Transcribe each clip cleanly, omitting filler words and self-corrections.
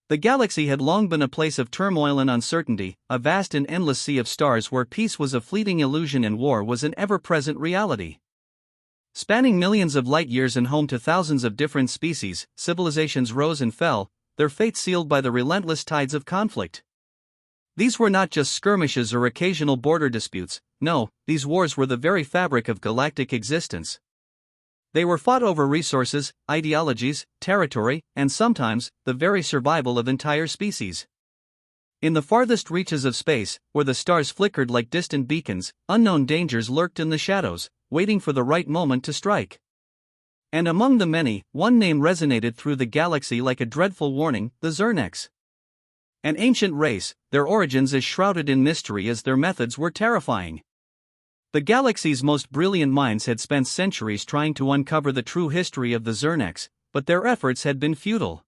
The galaxy had long been a place of turmoil and uncertainty, a vast and endless sea of stars where peace was a fleeting illusion and war was an ever-present reality. Spanning millions of light-years and home to thousands of different species, civilizations rose and fell, their fate sealed by the relentless tides of conflict. These were not just skirmishes or occasional border disputes, no, these wars were the very fabric of galactic existence. They were fought over resources, ideologies, territory, and sometimes, the very survival of entire species. In the farthest reaches of space, where the stars flickered like distant beacons, unknown dangers lurked in the shadows, waiting for the right moment to strike. And among the many, one name resonated through the galaxy like a dreadful warning: the Zerneks. An ancient race, their origins as shrouded in mystery as their methods were terrifying. The galaxy's most brilliant minds had spent centuries trying to uncover the true history of the Zerneks, but their efforts had been futile.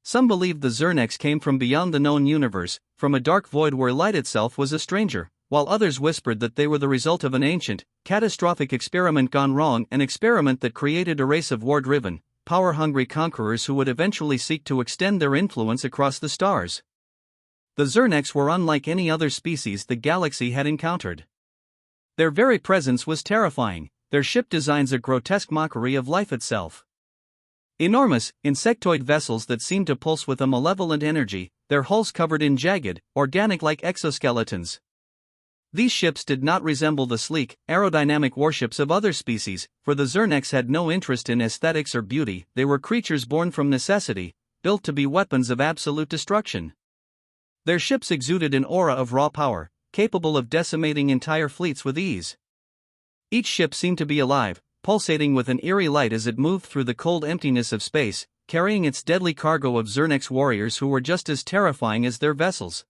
Some believed the Zerneks came from beyond the known universe, from a dark void where light itself was a stranger, while others whispered that they were the result of an ancient, catastrophic experiment gone wrong, an experiment that created a race of war-driven, power-hungry conquerors who would eventually seek to extend their influence across the stars. The Zerneks were unlike any other species the galaxy had encountered. Their very presence was terrifying, their ship designs a grotesque mockery of life itself. Enormous, insectoid vessels that seemed to pulse with a malevolent energy, their hulls covered in jagged, organic-like exoskeletons. These ships did not resemble the sleek, aerodynamic warships of other species, for the Zerneks had no interest in aesthetics or beauty. They were creatures born from necessity, built to be weapons of absolute destruction. Their ships exuded an aura of raw power, capable of decimating entire fleets with ease. Each ship seemed to be alive, pulsating with an eerie light as it moved through the cold emptiness of space, carrying its deadly cargo of Zerneks warriors who were just as terrifying as their vessels.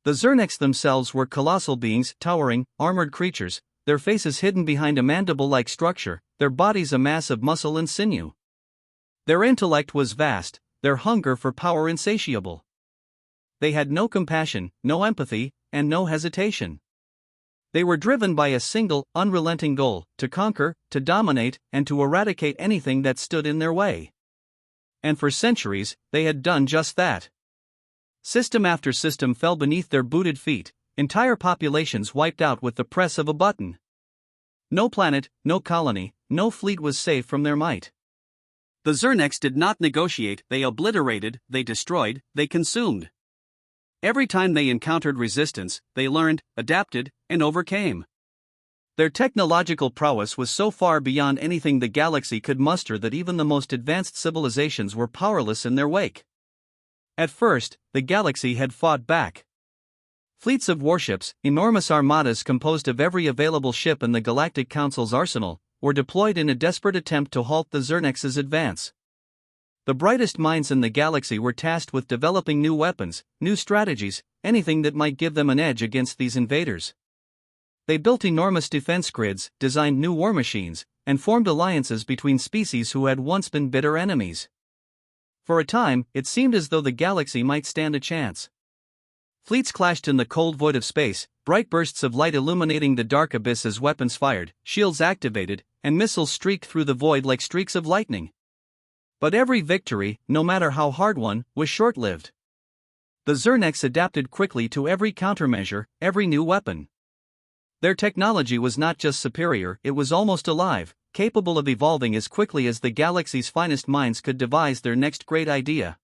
The Zerneks themselves were colossal beings, towering, armored creatures, their faces hidden behind a mandible-like structure, their bodies a mass of muscle and sinew. Their intellect was vast, their hunger for power insatiable. They had no compassion, no empathy, and no hesitation. They were driven by a single, unrelenting goal: to conquer, to dominate, and to eradicate anything that stood in their way. And for centuries, they had done just that. System after system fell beneath their booted feet, entire populations wiped out with the press of a button. No planet, no colony, no fleet was safe from their might. The Zerneks did not negotiate, they obliterated, they destroyed, they consumed. Every time they encountered resistance, they learned, adapted, and overcame. Their technological prowess was so far beyond anything the galaxy could muster that even the most advanced civilizations were powerless in their wake. At first, the galaxy had fought back. Fleets of warships, enormous armadas composed of every available ship in the Galactic Council's arsenal, were deployed in a desperate attempt to halt the Zerneks' advance. The brightest minds in the galaxy were tasked with developing new weapons, new strategies, anything that might give them an edge against these invaders. They built enormous defense grids, designed new war machines, and formed alliances between species who had once been bitter enemies. For a time, it seemed as though the galaxy might stand a chance. Fleets clashed in the cold void of space, bright bursts of light illuminating the dark abyss as weapons fired, shields activated, and missiles streaked through the void like streaks of lightning. But every victory, no matter how hard won, was short-lived. The Zerneks adapted quickly to every countermeasure, every new weapon. Their technology was not just superior, it was almost alive, capable of evolving as quickly as the galaxy's finest minds could devise their next great idea.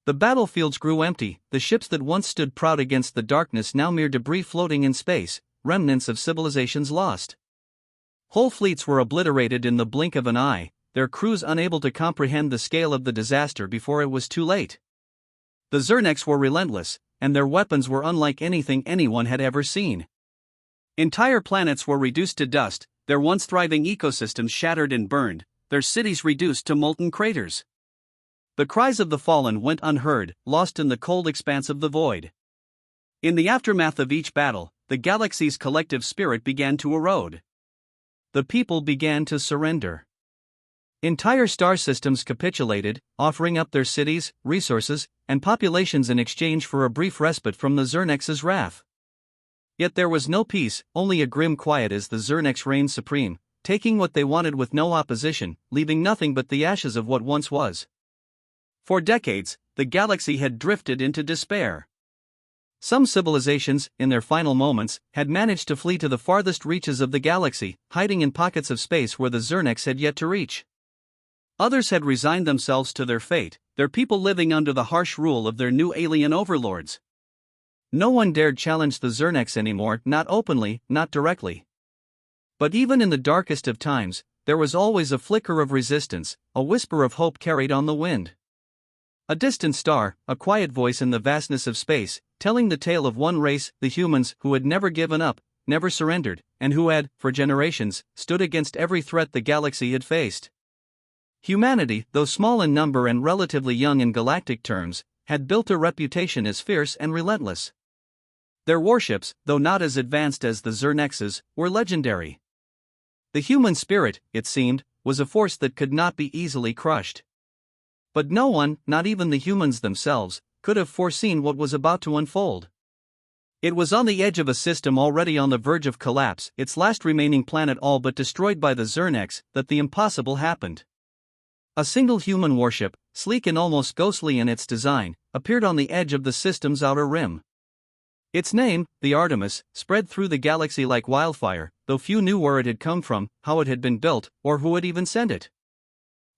The battlefields grew empty, the ships that once stood proud against the darkness now mere debris floating in space, remnants of civilizations lost. Whole fleets were obliterated in the blink of an eye, their crews unable to comprehend the scale of the disaster before it was too late. The Zerneks were relentless, and their weapons were unlike anything anyone had ever seen. Entire planets were reduced to dust, their once thriving ecosystems shattered and burned, their cities reduced to molten craters. The cries of the fallen went unheard, lost in the cold expanse of the void. In the aftermath of each battle, the galaxy's collective spirit began to erode. The people began to surrender. Entire star systems capitulated, offering up their cities, resources, and populations in exchange for a brief respite from the Zerneks' wrath. Yet there was no peace, only a grim quiet as the Zerneks reigned supreme, taking what they wanted with no opposition, leaving nothing but the ashes of what once was. For decades, the galaxy had drifted into despair. Some civilizations, in their final moments, had managed to flee to the farthest reaches of the galaxy, hiding in pockets of space where the Zernex had yet to reach. Others had resigned themselves to their fate, their people living under the harsh rule of their new alien overlords. No one dared challenge the Zernex anymore, not openly, not directly. But even in the darkest of times, there was always a flicker of resistance, a whisper of hope carried on the wind. A distant star, a quiet voice in the vastness of space, telling the tale of one race, the humans, who had never given up, never surrendered, and who had, for generations, stood against every threat the galaxy had faced. Humanity, though small in number and relatively young in galactic terms, had built a reputation as fierce and relentless. Their warships, though not as advanced as the Zernex's, were legendary. The human spirit, it seemed, was a force that could not be easily crushed. But no one, not even the humans themselves, could have foreseen what was about to unfold. It was on the edge of a system already on the verge of collapse, its last remaining planet all but destroyed by the Zernex, that the impossible happened. A single human warship, sleek and almost ghostly in its design, appeared on the edge of the system's outer rim. Its name, the Artemis, spread through the galaxy like wildfire, though few knew where it had come from, how it had been built, or who had even sent it.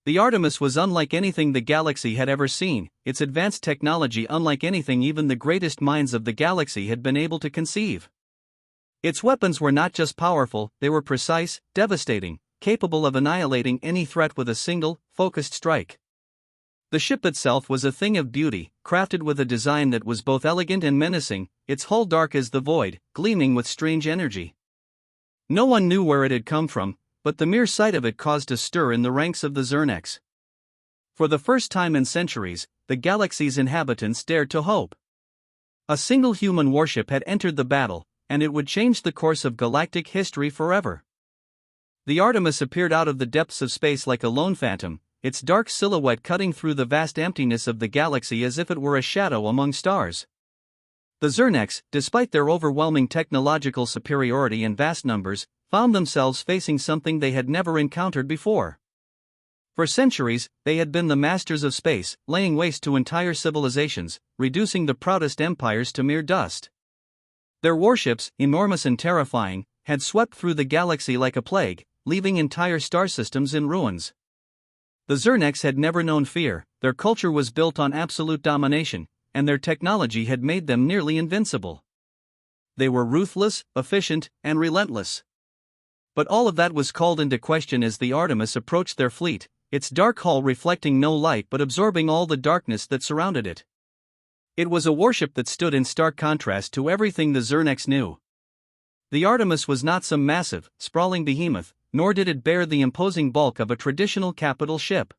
The Artemis was unlike anything the galaxy had ever seen, its advanced technology unlike anything even the greatest minds of the galaxy had been able to conceive. Its weapons were not just powerful, they were precise, devastating, capable of annihilating any threat with a single, focused strike. The ship itself was a thing of beauty, crafted with a design that was both elegant and menacing, its hull dark as the void, gleaming with strange energy. No one knew where it had come from, but the mere sight of it caused a stir in the ranks of the Zernex. For the first time in centuries, the galaxy's inhabitants dared to hope. A single human warship had entered the battle, and it would change the course of galactic history forever. The Artemis appeared out of the depths of space like a lone phantom, its dark silhouette cutting through the vast emptiness of the galaxy as if it were a shadow among stars. The Zernex, despite their overwhelming technological superiority and vast numbers, found themselves facing something they had never encountered before. For centuries, they had been the masters of space, laying waste to entire civilizations, reducing the proudest empires to mere dust. Their warships, enormous and terrifying, had swept through the galaxy like a plague, leaving entire star systems in ruins. The Zernex had never known fear, their culture was built on absolute domination, and their technology had made them nearly invincible. They were ruthless, efficient, and relentless. But all of that was called into question as the Artemis approached their fleet, its dark hull reflecting no light but absorbing all the darkness that surrounded it. It was a warship that stood in stark contrast to everything the Zernex knew. The Artemis was not some massive, sprawling behemoth, nor did it bear the imposing bulk of a traditional capital ship.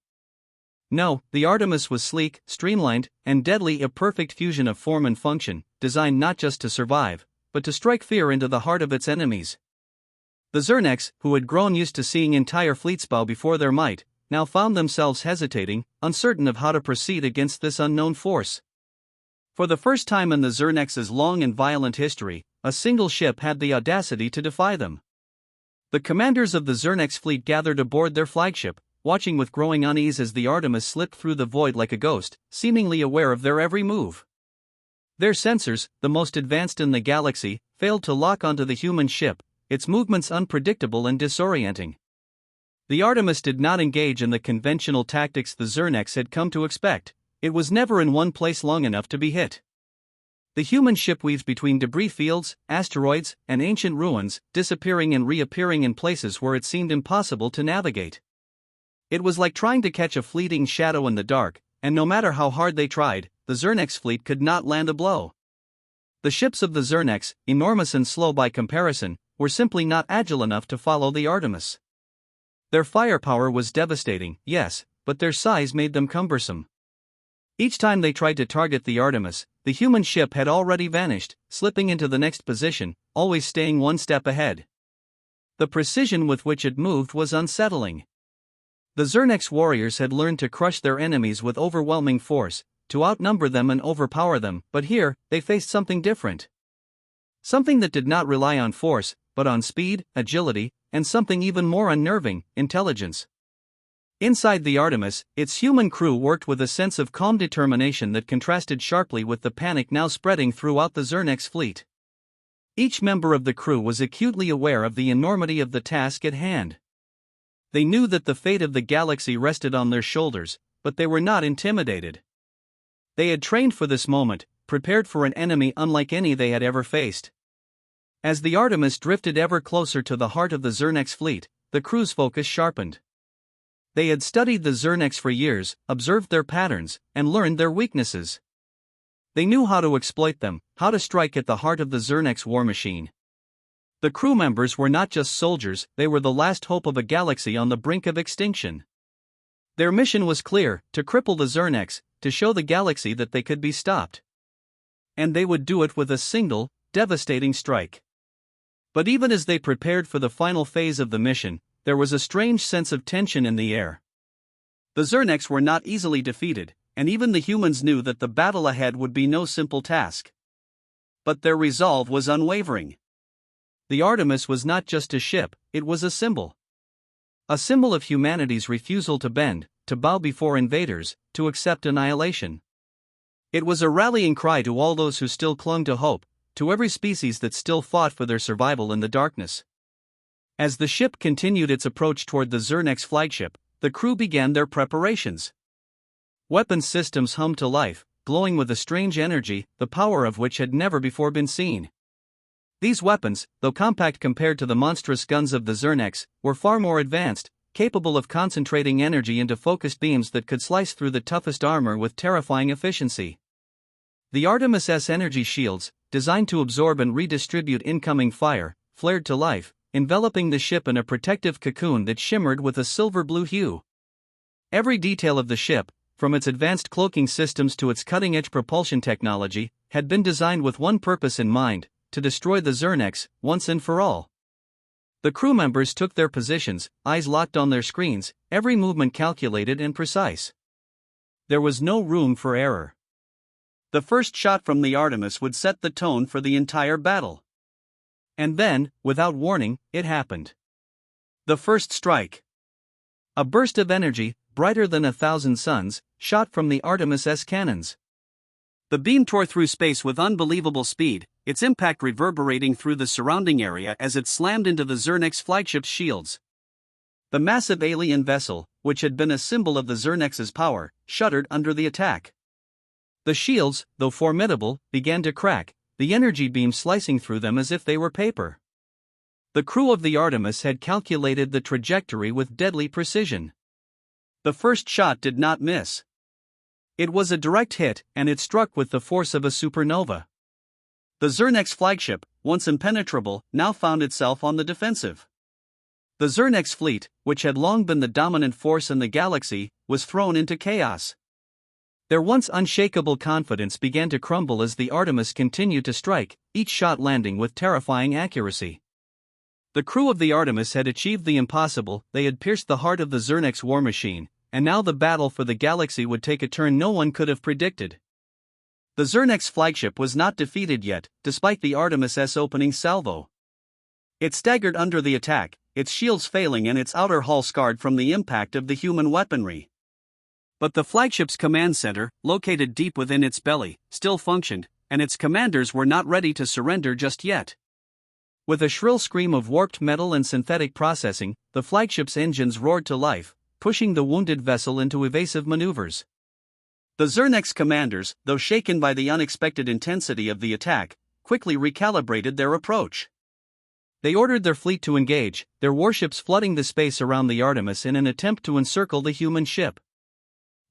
No, the Artemis was sleek, streamlined, and deadly, a perfect fusion of form and function, designed not just to survive, but to strike fear into the heart of its enemies. The Zernex, who had grown used to seeing entire fleets bow before their might, now found themselves hesitating, uncertain of how to proceed against this unknown force. For the first time in the Zernex's long and violent history, a single ship had the audacity to defy them. The commanders of the Zernex fleet gathered aboard their flagship, watching with growing unease as the Artemis slipped through the void like a ghost, seemingly aware of their every move. Their sensors, the most advanced in the galaxy, failed to lock onto the human ship, its movements unpredictable and disorienting. The Artemis did not engage in the conventional tactics the Zernex had come to expect. It was never in one place long enough to be hit. The human ship weaves between debris fields, asteroids, and ancient ruins, disappearing and reappearing in places where it seemed impossible to navigate. It was like trying to catch a fleeting shadow in the dark, and no matter how hard they tried, the Zernex fleet could not land a blow. The ships of the Zernex, enormous and slow by comparison, were simply not agile enough to follow the Artemis. Their firepower was devastating, yes, but their size made them cumbersome. Each time they tried to target the Artemis, the human ship had already vanished, slipping into the next position, always staying one step ahead. The precision with which it moved was unsettling. The Zernex warriors had learned to crush their enemies with overwhelming force, to outnumber them and overpower them, but here, they faced something different. Something that did not rely on force, but on speed, agility, and something even more unnerving, intelligence. Inside the Artemis, its human crew worked with a sense of calm determination that contrasted sharply with the panic now spreading throughout the Zernex fleet. Each member of the crew was acutely aware of the enormity of the task at hand. They knew that the fate of the galaxy rested on their shoulders, but they were not intimidated. They had trained for this moment, prepared for an enemy unlike any they had ever faced. As the Artemis drifted ever closer to the heart of the Zernex fleet, the crew's focus sharpened. They had studied the Zernex for years, observed their patterns, and learned their weaknesses. They knew how to exploit them, how to strike at the heart of the Zernex war machine. The crew members were not just soldiers, they were the last hope of a galaxy on the brink of extinction. Their mission was clear: to cripple the Zernex, to show the galaxy that they could be stopped. And they would do it with a single, devastating strike. But even as they prepared for the final phase of the mission, there was a strange sense of tension in the air. The Zernex were not easily defeated, and even the humans knew that the battle ahead would be no simple task. But their resolve was unwavering. The Artemis was not just a ship, it was a symbol. A symbol of humanity's refusal to bend, to bow before invaders, to accept annihilation. It was a rallying cry to all those who still clung to hope, to every species that still fought for their survival in the darkness. As the ship continued its approach toward the Zernex flagship, the crew began their preparations. Weapons systems hummed to life, glowing with a strange energy, the power of which had never before been seen. These weapons, though compact compared to the monstrous guns of the Zernex, were far more advanced, capable of concentrating energy into focused beams that could slice through the toughest armor with terrifying efficiency. The Artemis' energy shields, designed to absorb and redistribute incoming fire, flared to life, enveloping the ship in a protective cocoon that shimmered with a silver-blue hue. Every detail of the ship, from its advanced cloaking systems to its cutting-edge propulsion technology, had been designed with one purpose in mind: to destroy the Zernex, once and for all. The crew members took their positions, eyes locked on their screens, every movement calculated and precise. There was no room for error. The first shot from the Artemis would set the tone for the entire battle. And then, without warning, it happened. The first strike. A burst of energy, brighter than 1,000 suns, shot from the Artemis' cannons. The beam tore through space with unbelievable speed, its impact reverberating through the surrounding area as it slammed into the Zernex flagship's shields. The massive alien vessel, which had been a symbol of the Zernex's power, shuddered under the attack. The shields, though formidable, began to crack, the energy beam slicing through them as if they were paper. The crew of the Artemis had calculated the trajectory with deadly precision. The first shot did not miss. It was a direct hit, and it struck with the force of a supernova. The Zernex flagship, once impenetrable, now found itself on the defensive. The Zernex fleet, which had long been the dominant force in the galaxy, was thrown into chaos. Their once unshakable confidence began to crumble as the Artemis continued to strike, each shot landing with terrifying accuracy. The crew of the Artemis had achieved the impossible: they had pierced the heart of the Zernex war machine, and now the battle for the galaxy would take a turn no one could have predicted. The Zernex flagship was not defeated yet, despite the Artemis' opening salvo. It staggered under the attack, its shields failing and its outer hull scarred from the impact of the human weaponry. But the flagship's command center, located deep within its belly, still functioned, and its commanders were not ready to surrender just yet. With a shrill scream of warped metal and synthetic processing, the flagship's engines roared to life, pushing the wounded vessel into evasive maneuvers. The Zernex commanders, though shaken by the unexpected intensity of the attack, quickly recalibrated their approach. They ordered their fleet to engage, their warships flooding the space around the Artemis in an attempt to encircle the human ship.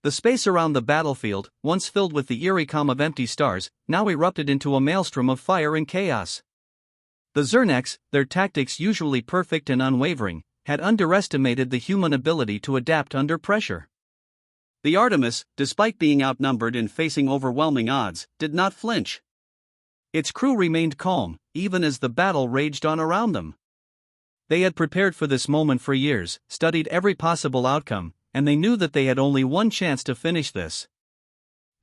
The space around the battlefield, once filled with the eerie calm of empty stars, now erupted into a maelstrom of fire and chaos. The Zernex, their tactics usually perfect and unwavering, had underestimated the human ability to adapt under pressure. The Artemis, despite being outnumbered and facing overwhelming odds, did not flinch. Its crew remained calm, even as the battle raged on around them. They had prepared for this moment for years, studied every possible outcome, and they knew that they had only one chance to finish this.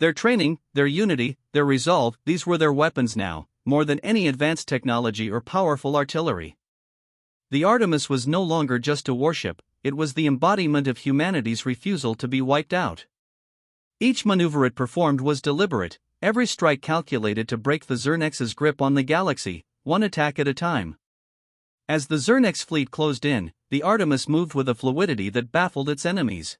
Their training, their unity, their resolve, these were their weapons now, more than any advanced technology or powerful artillery. The Artemis was no longer just a warship, it was the embodiment of humanity's refusal to be wiped out. Each maneuver it performed was deliberate, every strike calculated to break the Zernex's grip on the galaxy, one attack at a time. As the Zernex fleet closed in, the Artemis moved with a fluidity that baffled its enemies.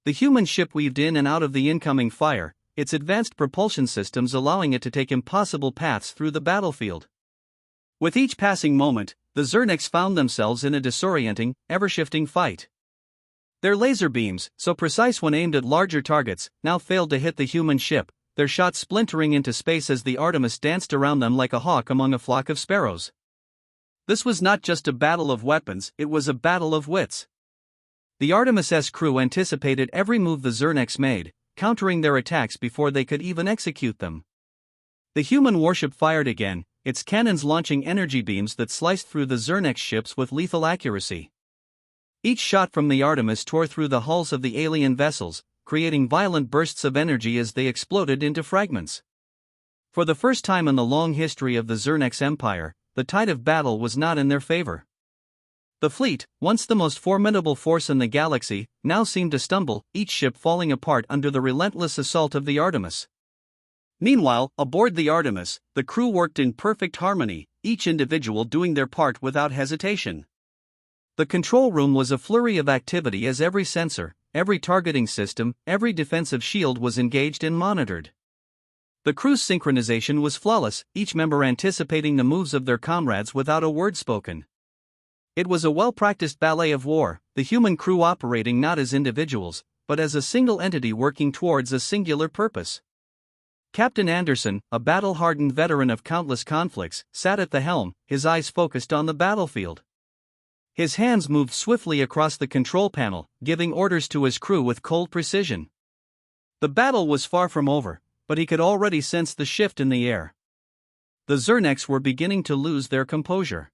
The human ship weaved in and out of the incoming fire, its advanced propulsion systems allowing it to take impossible paths through the battlefield. With each passing moment, the Zernex found themselves in a disorienting, ever-shifting fight. Their laser beams, so precise when aimed at larger targets, now failed to hit the human ship, their shots splintering into space as the Artemis danced around them like a hawk among a flock of sparrows. This was not just a battle of weapons, it was a battle of wits. The Artemis' crew anticipated every move the Zernex made, countering their attacks before they could even execute them. The human warship fired again, its cannons launching energy beams that sliced through the Zernex ships with lethal accuracy. Each shot from the Artemis tore through the hulls of the alien vessels, creating violent bursts of energy as they exploded into fragments. For the first time in the long history of the Zernex Empire, the tide of battle was not in their favor. The fleet, once the most formidable force in the galaxy, now seemed to stumble, each ship falling apart under the relentless assault of the Artemis. Meanwhile, aboard the Artemis, the crew worked in perfect harmony, each individual doing their part without hesitation. The control room was a flurry of activity as every sensor, every targeting system, every defensive shield was engaged and monitored. The crew's synchronization was flawless, each member anticipating the moves of their comrades without a word spoken. It was a well-practiced ballet of war, the human crew operating not as individuals, but as a single entity working towards a singular purpose. Captain Anderson, a battle-hardened veteran of countless conflicts, sat at the helm, his eyes focused on the battlefield. His hands moved swiftly across the control panel, giving orders to his crew with cold precision. The battle was far from over, but he could already sense the shift in the air. The Zernex were beginning to lose their composure.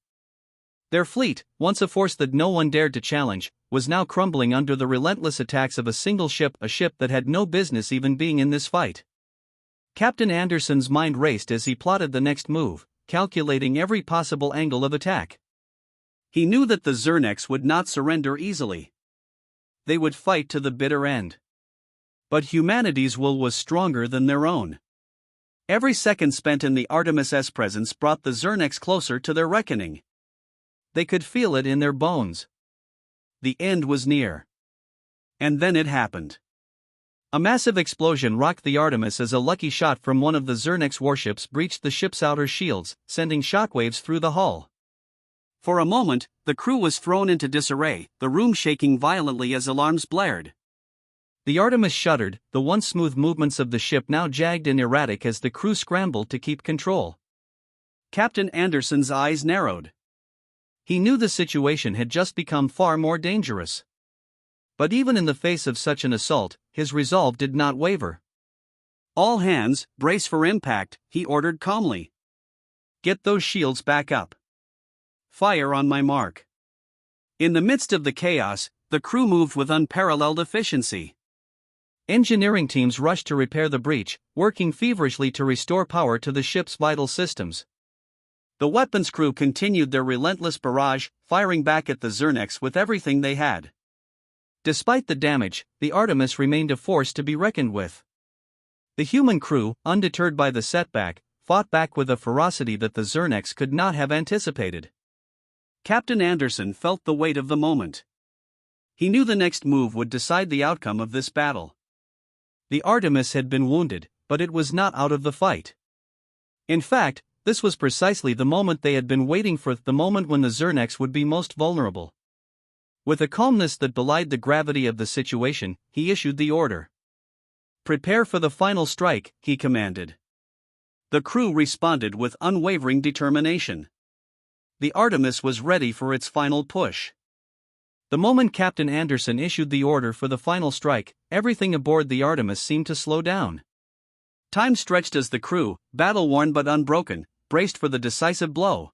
Their fleet, once a force that no one dared to challenge, was now crumbling under the relentless attacks of a single ship, a ship that had no business even being in this fight. Captain Anderson's mind raced as he plotted the next move, calculating every possible angle of attack. He knew that the Zernex would not surrender easily. They would fight to the bitter end. But humanity's will was stronger than their own. Every second spent in the Artemis' presence brought the Zernex closer to their reckoning. They could feel it in their bones. The end was near. And then it happened. A massive explosion rocked the Artemis as a lucky shot from one of the Zernex warships breached the ship's outer shields, sending shockwaves through the hull. For a moment, the crew was thrown into disarray, the room shaking violently as alarms blared. The Artemis shuddered, the once smooth movements of the ship now jagged and erratic as the crew scrambled to keep control. Captain Anderson's eyes narrowed. He knew the situation had just become far more dangerous. But even in the face of such an assault, his resolve did not waver. "All hands, brace for impact," he ordered calmly. "Get those shields back up. Fire on my mark." In the midst of the chaos, the crew moved with unparalleled efficiency. Engineering teams rushed to repair the breach, working feverishly to restore power to the ship's vital systems. The weapons crew continued their relentless barrage, firing back at the Zernex with everything they had. Despite the damage, the Artemis remained a force to be reckoned with. The human crew, undeterred by the setback, fought back with a ferocity that the Zernex could not have anticipated. Captain Anderson felt the weight of the moment. He knew the next move would decide the outcome of this battle. The Artemis had been wounded, but it was not out of the fight. In fact, this was precisely the moment they had been waiting for, the moment when the Zernex would be most vulnerable. With a calmness that belied the gravity of the situation, he issued the order. "Prepare for the final strike," he commanded. The crew responded with unwavering determination. The Artemis was ready for its final push. The moment Captain Anderson issued the order for the final strike, everything aboard the Artemis seemed to slow down. Time stretched as the crew, battle-worn but unbroken, braced for the decisive blow.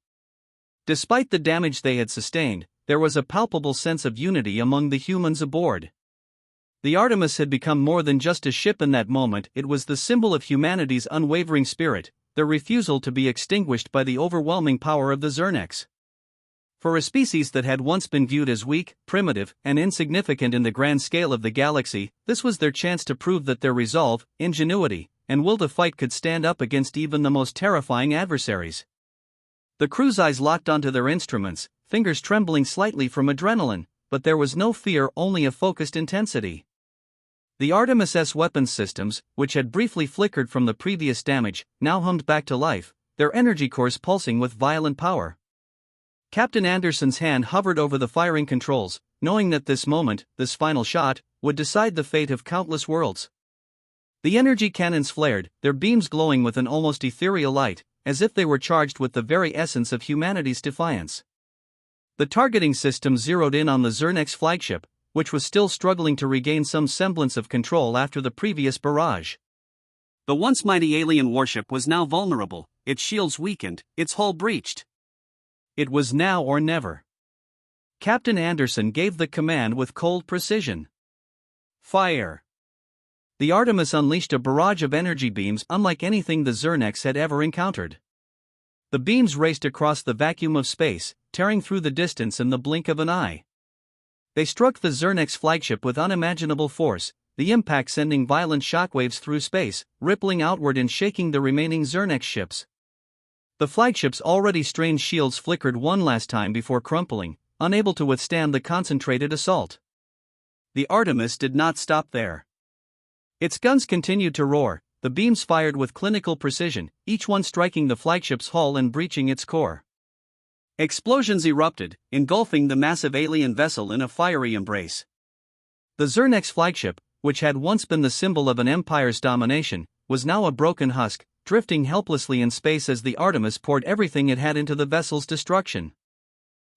Despite the damage they had sustained, there was a palpable sense of unity among the humans aboard. The Artemis had become more than just a ship in that moment, it was the symbol of humanity's unwavering spirit, their refusal to be extinguished by the overwhelming power of the Zernex. For a species that had once been viewed as weak, primitive, and insignificant in the grand scale of the galaxy, this was their chance to prove that their resolve, ingenuity, and will to fight could stand up against even the most terrifying adversaries. The crew's eyes locked onto their instruments, fingers trembling slightly from adrenaline, but there was no fear, only a focused intensity. The Artemis S weapons systems, which had briefly flickered from the previous damage, now hummed back to life, their energy cores pulsing with violent power. Captain Anderson's hand hovered over the firing controls, knowing that this moment, this final shot, would decide the fate of countless worlds. The energy cannons flared, their beams glowing with an almost ethereal light, as if they were charged with the very essence of humanity's defiance. The targeting system zeroed in on the Zernex flagship, which was still struggling to regain some semblance of control after the previous barrage. The once mighty alien warship was now vulnerable, its shields weakened, its hull breached. It was now or never. Captain Anderson gave the command with cold precision. Fire! The Artemis unleashed a barrage of energy beams unlike anything the Zernex had ever encountered. The beams raced across the vacuum of space, tearing through the distance in the blink of an eye. They struck the Zernex flagship with unimaginable force, the impact sending violent shockwaves through space, rippling outward and shaking the remaining Zernex ships. The flagship's already strained shields flickered one last time before crumpling, unable to withstand the concentrated assault. The Artemis did not stop there. Its guns continued to roar, the beams fired with clinical precision, each one striking the flagship's hull and breaching its core. Explosions erupted, engulfing the massive alien vessel in a fiery embrace. The Zernex flagship, which had once been the symbol of an empire's domination, was now a broken husk, drifting helplessly in space as the Artemis poured everything it had into the vessel's destruction.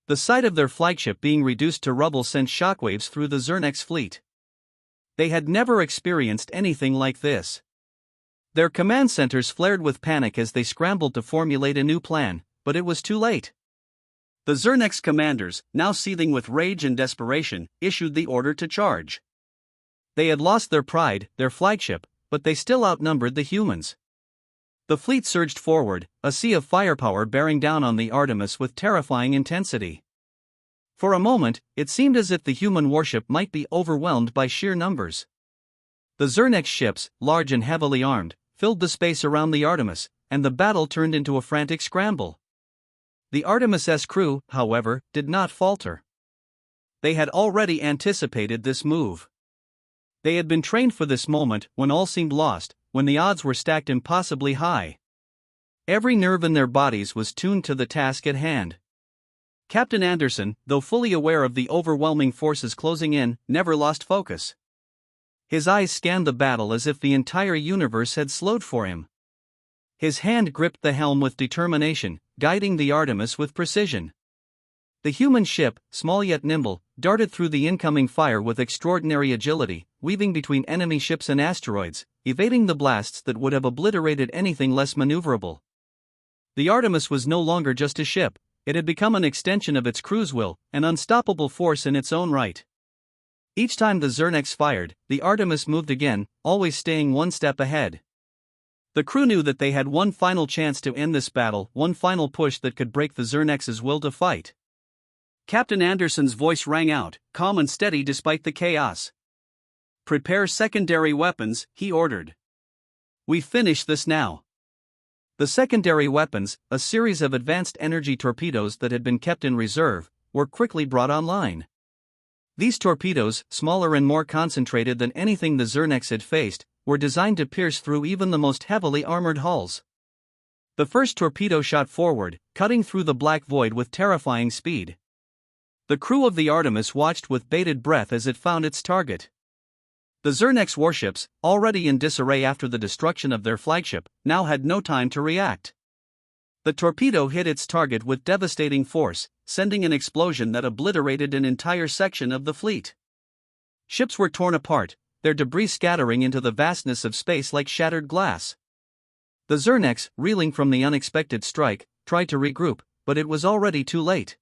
The sight of their flagship being reduced to rubble sent shockwaves through the Zernex fleet. They had never experienced anything like this. Their command centers flared with panic as they scrambled to formulate a new plan, but it was too late. The Zernex commanders, now seething with rage and desperation, issued the order to charge. They had lost their pride, their flagship, but they still outnumbered the humans. The fleet surged forward, a sea of firepower bearing down on the Artemis with terrifying intensity. For a moment, it seemed as if the human warship might be overwhelmed by sheer numbers. The Zernex ships, large and heavily armed, filled the space around the Artemis, and the battle turned into a frantic scramble. The Artemis' crew, however, did not falter. They had already anticipated this move. They had been trained for this moment when all seemed lost, when the odds were stacked impossibly high. Every nerve in their bodies was tuned to the task at hand. Captain Anderson, though fully aware of the overwhelming forces closing in, never lost focus. His eyes scanned the battle as if the entire universe had slowed for him. His hand gripped the helm with determination, guiding the Artemis with precision. The human ship, small yet nimble, darted through the incoming fire with extraordinary agility, weaving between enemy ships and asteroids, evading the blasts that would have obliterated anything less maneuverable. The Artemis was no longer just a ship. It had become an extension of its crew's will, an unstoppable force in its own right. Each time the Zernex fired, the Artemis moved again, always staying one step ahead. The crew knew that they had one final chance to end this battle, one final push that could break the Zernex's will to fight. Captain Anderson's voice rang out, calm and steady despite the chaos. "Prepare secondary weapons," he ordered. "We finish this now." The secondary weapons, a series of advanced energy torpedoes that had been kept in reserve, were quickly brought online. These torpedoes, smaller and more concentrated than anything the Zernex had faced, were designed to pierce through even the most heavily armored hulls. The first torpedo shot forward, cutting through the black void with terrifying speed. The crew of the Artemis watched with bated breath as it found its target. The Zernex warships, already in disarray after the destruction of their flagship, now had no time to react. The torpedo hit its target with devastating force, sending an explosion that obliterated an entire section of the fleet. Ships were torn apart, their debris scattering into the vastness of space like shattered glass. The Zernex, reeling from the unexpected strike, tried to regroup, but it was already too late.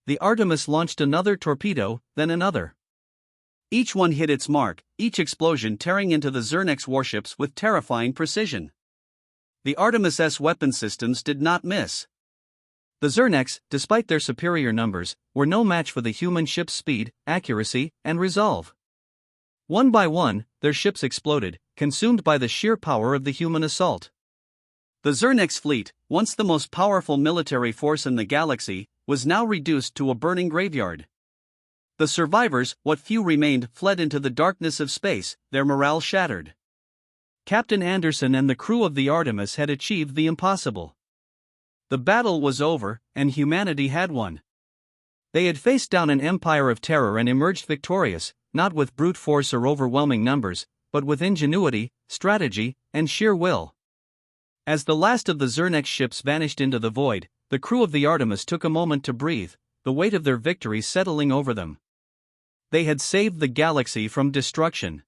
The Artemis launched another torpedo, then another. Each one hit its mark, each explosion tearing into the Zernex warships with terrifying precision. The Artemis S weapon systems did not miss. The Zerneks, despite their superior numbers, were no match for the human ship's speed, accuracy, and resolve. One by one, their ships exploded, consumed by the sheer power of the human assault. The Zerneks fleet, once the most powerful military force in the galaxy, was now reduced to a burning graveyard. The survivors, what few remained, fled into the darkness of space, their morale shattered. Captain Anderson and the crew of the Artemis had achieved the impossible. The battle was over, and humanity had won. They had faced down an empire of terror and emerged victorious, not with brute force or overwhelming numbers, but with ingenuity, strategy, and sheer will. As the last of the Zernex ships vanished into the void, the crew of the Artemis took a moment to breathe, the weight of their victory settling over them. They had saved the galaxy from destruction.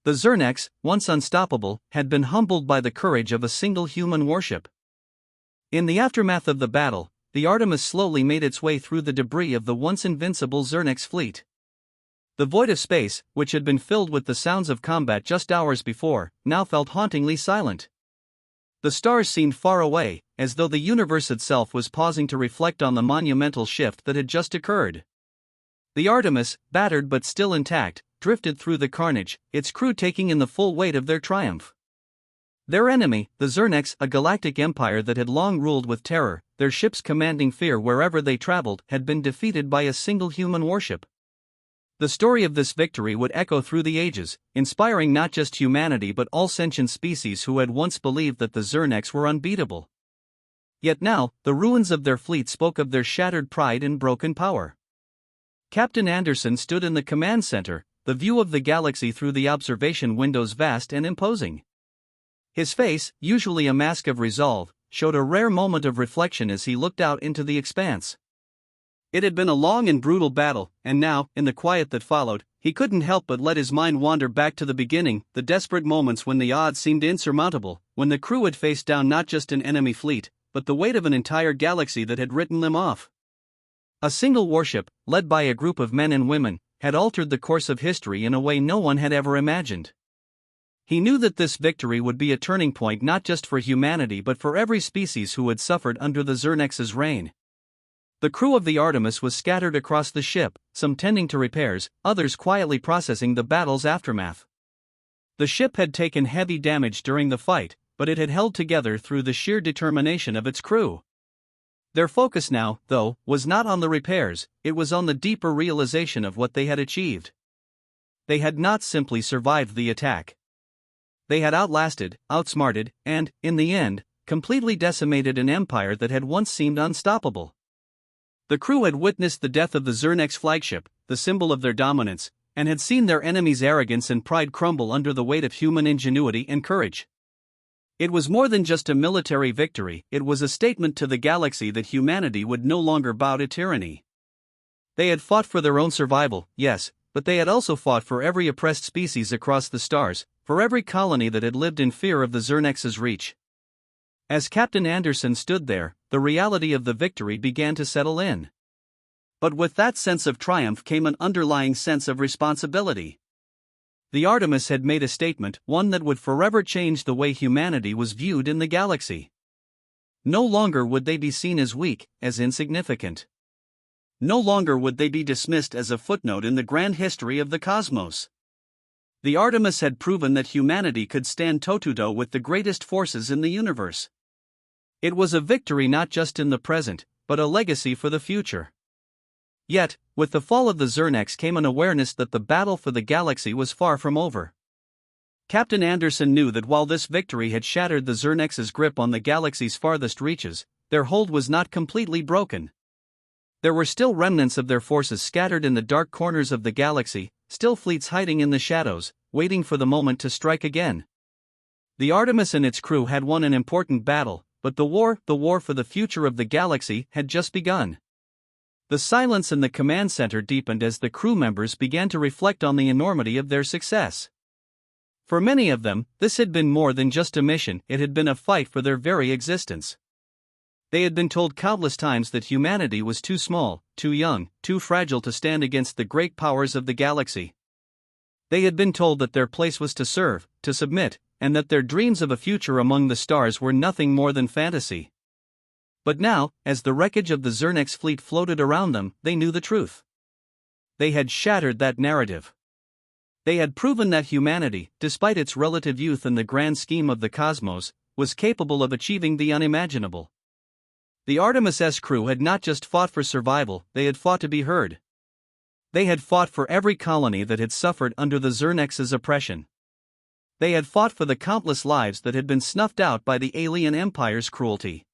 The Zernex, once unstoppable, had been humbled by the courage of a single human warship. In the aftermath of the battle, the Artemis slowly made its way through the debris of the once invincible Zernex fleet. The void of space, which had been filled with the sounds of combat just hours before, now felt hauntingly silent. The stars seemed far away, as though the universe itself was pausing to reflect on the monumental shift that had just occurred. The Artemis, battered but still intact, drifted through the carnage, its crew taking in the full weight of their triumph. Their enemy, the Zernex, a galactic empire that had long ruled with terror, their ships commanding fear wherever they traveled, had been defeated by a single human warship. The story of this victory would echo through the ages, inspiring not just humanity but all sentient species who had once believed that the Zernex were unbeatable. Yet now, the ruins of their fleet spoke of their shattered pride and broken power. Captain Anderson stood in the command center, the view of the galaxy through the observation windows vast and imposing. His face, usually a mask of resolve, showed a rare moment of reflection as he looked out into the expanse. It had been a long and brutal battle, and now, in the quiet that followed, he couldn't help but let his mind wander back to the beginning, the desperate moments when the odds seemed insurmountable, when the crew had faced down not just an enemy fleet, but the weight of an entire galaxy that had written them off. A single warship, led by a group of men and women, had altered the course of history in a way no one had ever imagined. He knew that this victory would be a turning point not just for humanity but for every species who had suffered under the Zernex's reign. The crew of the Artemis was scattered across the ship, some tending to repairs, others quietly processing the battle's aftermath. The ship had taken heavy damage during the fight, but it had held together through the sheer determination of its crew. Their focus now, though, was not on the repairs, it was on the deeper realization of what they had achieved. They had not simply survived the attack. They had outlasted, outsmarted, and, in the end, completely decimated an empire that had once seemed unstoppable. The crew had witnessed the death of the Zernex flagship, the symbol of their dominance, and had seen their enemies' arrogance and pride crumble under the weight of human ingenuity and courage. It was more than just a military victory, it was a statement to the galaxy that humanity would no longer bow to tyranny. They had fought for their own survival, yes, but they had also fought for every oppressed species across the stars, for every colony that had lived in fear of the Zernex's reach. As Captain Anderson stood there, the reality of the victory began to settle in. But with that sense of triumph came an underlying sense of responsibility. The Artemis had made a statement, one that would forever change the way humanity was viewed in the galaxy. No longer would they be seen as weak, as insignificant. No longer would they be dismissed as a footnote in the grand history of the cosmos. The Artemis had proven that humanity could stand toe-to-toe with the greatest forces in the universe. It was a victory not just in the present, but a legacy for the future. Yet, with the fall of the Zernex came an awareness that the battle for the galaxy was far from over. Captain Anderson knew that while this victory had shattered the Zernex's grip on the galaxy's farthest reaches, their hold was not completely broken. There were still remnants of their forces scattered in the dark corners of the galaxy, still fleets hiding in the shadows, waiting for the moment to strike again. The Artemis and its crew had won an important battle, but the war for the future of the galaxy, had just begun. The silence in the command center deepened as the crew members began to reflect on the enormity of their success. For many of them, this had been more than just a mission, it had been a fight for their very existence. They had been told countless times that humanity was too small, too young, too fragile to stand against the great powers of the galaxy. They had been told that their place was to serve, to submit, and that their dreams of a future among the stars were nothing more than fantasy. But now, as the wreckage of the Zernex fleet floated around them, they knew the truth. They had shattered that narrative. They had proven that humanity, despite its relative youth in the grand scheme of the cosmos, was capable of achieving the unimaginable. The Artemis' crew had not just fought for survival, they had fought to be heard. They had fought for every colony that had suffered under the Zernex's oppression. They had fought for the countless lives that had been snuffed out by the alien empire's cruelty.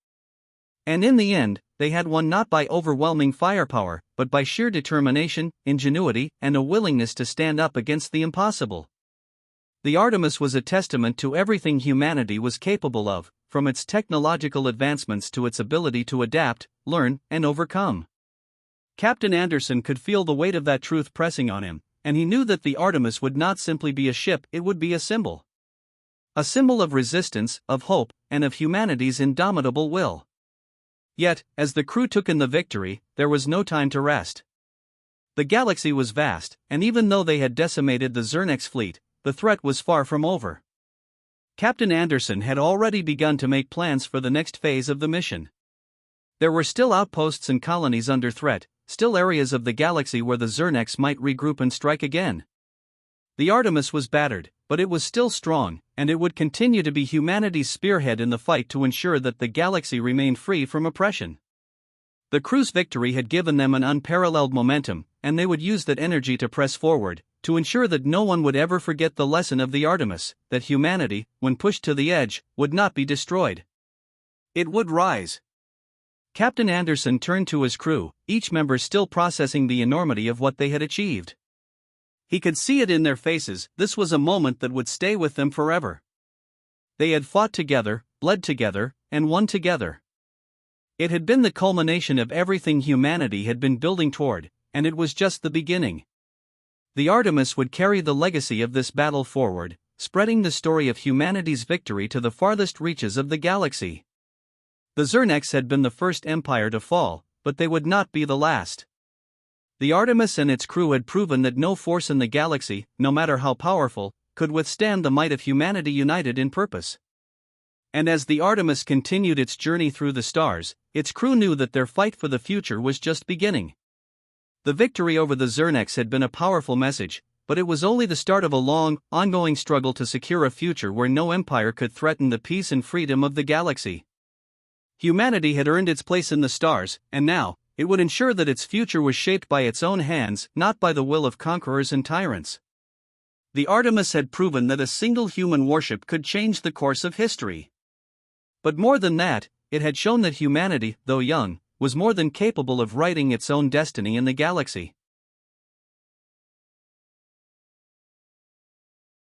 And in the end, they had won not by overwhelming firepower, but by sheer determination, ingenuity, and a willingness to stand up against the impossible. The Artemis was a testament to everything humanity was capable of, from its technological advancements to its ability to adapt, learn, and overcome. Captain Anderson could feel the weight of that truth pressing on him, and he knew that the Artemis would not simply be a ship, it would be a symbol. A symbol of resistance, of hope, and of humanity's indomitable will. Yet, as the crew took in the victory, there was no time to rest. The galaxy was vast, and even though they had decimated the Zernex fleet, the threat was far from over. Captain Anderson had already begun to make plans for the next phase of the mission. There were still outposts and colonies under threat, still areas of the galaxy where the Zernex might regroup and strike again. The Artemis was battered, but it was still strong, and it would continue to be humanity's spearhead in the fight to ensure that the galaxy remained free from oppression. The crew's victory had given them an unparalleled momentum, and they would use that energy to press forward, to ensure that no one would ever forget the lesson of the Artemis, that humanity, when pushed to the edge, would not be destroyed. It would rise. Captain Anderson turned to his crew, each member still processing the enormity of what they had achieved. He could see it in their faces, this was a moment that would stay with them forever. They had fought together, bled together, and won together. It had been the culmination of everything humanity had been building toward, and it was just the beginning. The Artemis would carry the legacy of this battle forward, spreading the story of humanity's victory to the farthest reaches of the galaxy. The Zernex had been the first empire to fall, but they would not be the last. The Artemis and its crew had proven that no force in the galaxy, no matter how powerful, could withstand the might of humanity united in purpose. And as the Artemis continued its journey through the stars, its crew knew that their fight for the future was just beginning. The victory over the Zernex had been a powerful message, but it was only the start of a long, ongoing struggle to secure a future where no empire could threaten the peace and freedom of the galaxy. Humanity had earned its place in the stars, and now, it would ensure that its future was shaped by its own hands, not by the will of conquerors and tyrants. The Artemis had proven that a single human warship could change the course of history. But more than that, it had shown that humanity, though young, was more than capable of writing its own destiny in the galaxy.